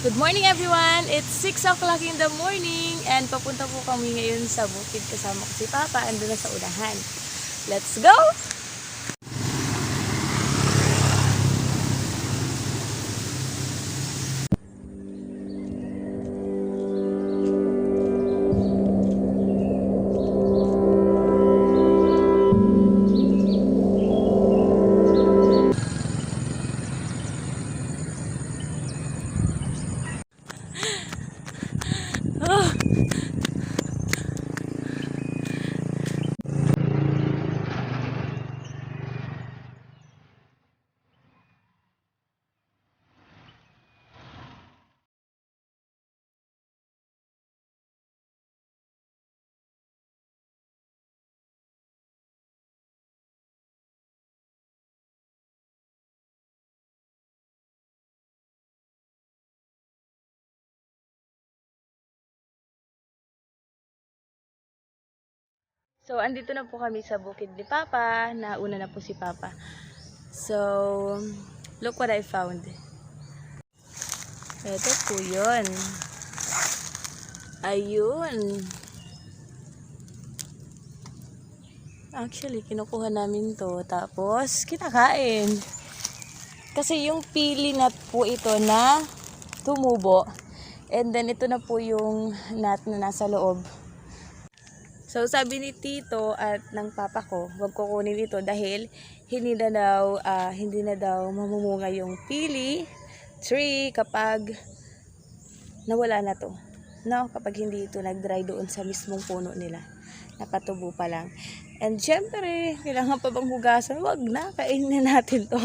Good morning everyone! It's 6 o'clock in the morning and papunta po kami ngayon sa bukid kasama ko si Papa. Ando na sa unahan. Let's go! So, andito na po kami sa bukid ni Papa. Nauna na po si Papa. So, look what I found. Ito po yun. Ayun. Actually, kinukuha namin to. Tapos, kinakain. Kasi yung pili nut po ito na tumubo. And then, ito na po yung nut na nasa loob. So, sabi ni Tito at ng Papa ko, huwag kukunin ito dahil hindi na daw mamumunga yung pili tree kapag nawala na to. No? Kapag hindi ito nag-dry doon sa mismong puno nila. Nakatubo pa lang. And syempre, kailangan pa bang hugasan? Wag na, kainin na natin to.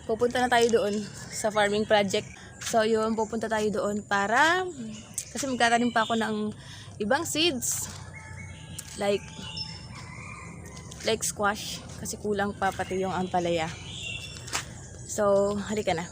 Pupunta na tayo doon sa farming project. So yun, pupunta tayo doon para kasi magtatanim pa ako ng ibang seeds like squash kasi kulang pa pati yung ampalaya. So halika na.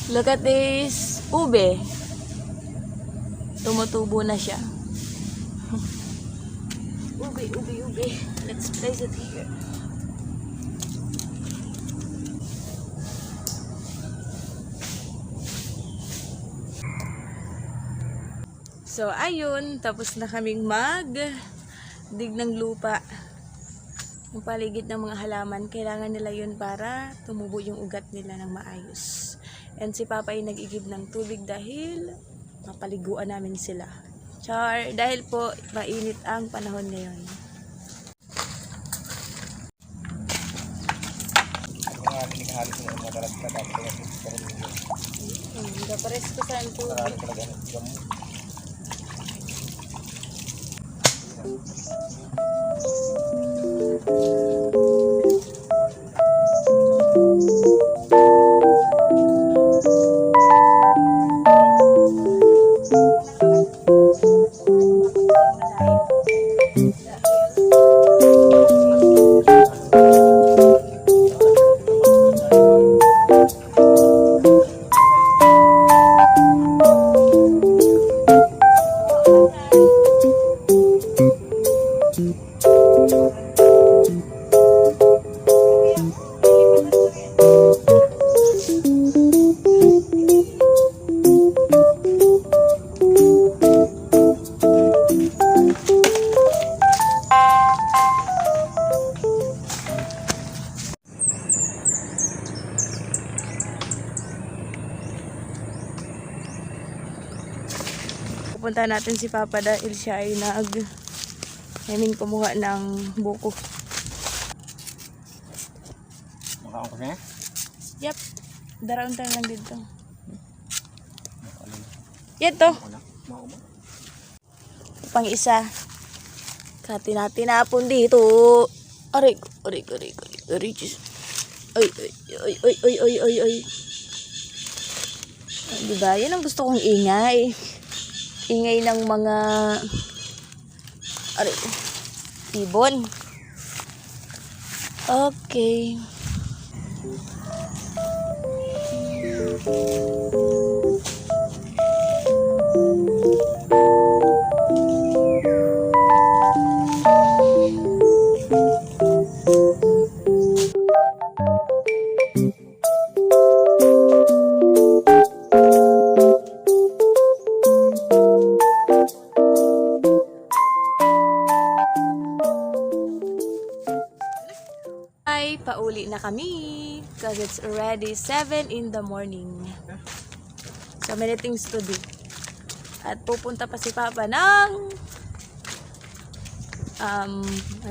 Look at this ube. Tumutubo na siya. Ube. Let's place it here. So, ayun. Tapos na kaming dig ng lupa. Yung paligid ng mga halaman, kailangan nila yun para tumubo yung ugat nila ng maayos. And si Papa ay nag-igib ng tubig dahil mapaliguan namin sila. Char, dahil po mainit ang panahon ngayon. Dapares ko sa tubig. Pupunta natin si Papa dahil siya ay kumuha ng buko. Makaon ko na? Yep. Daraon tayo lang dito. Yan to. Pang isa. Kati natin napon dito. Aray, Diyos. Ay. Diba? Yan ang gusto kong ingay. Ingay ng mga ibon. Okay. Ay, pauli na kami because it's already 7 in the morning. So many things to do. At pupunta pa si Papa ng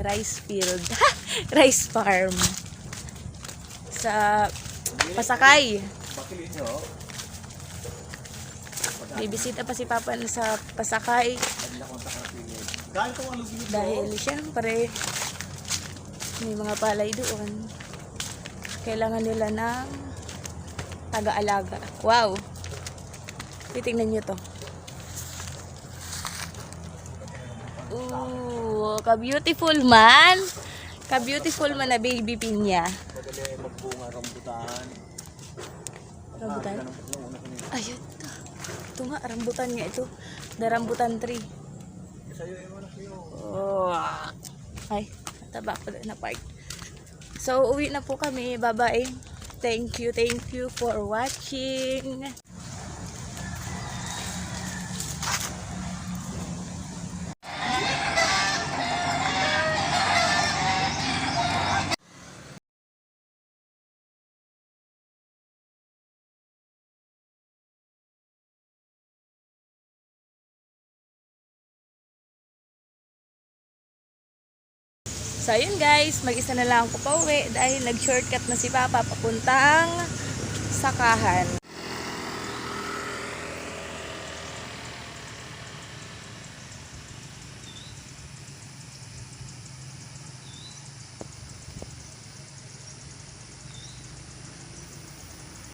rice field. Rice farm. Sa Pasakay. Bibisita pa si Papa sa Pasakay. Dahil siyempre may mga palay doon. Kailangan nila ng taga-alaga. Wow! Titingnan nyo to. Ooh, ka-beautiful man. Ka-beautiful man na baby pinya. Madali magbunga rambutan. Rambutan? Ayun. Ito nga, rambutan nga ito. The rambutan tree. Oh. Ay, taba ko na part. So, uwi na po kami. Bye-bye. Thank you for watching. So, ayun guys, mag-isa na lang ako pauwi dahil nag-shortcut na si Papa papuntang Sakahan.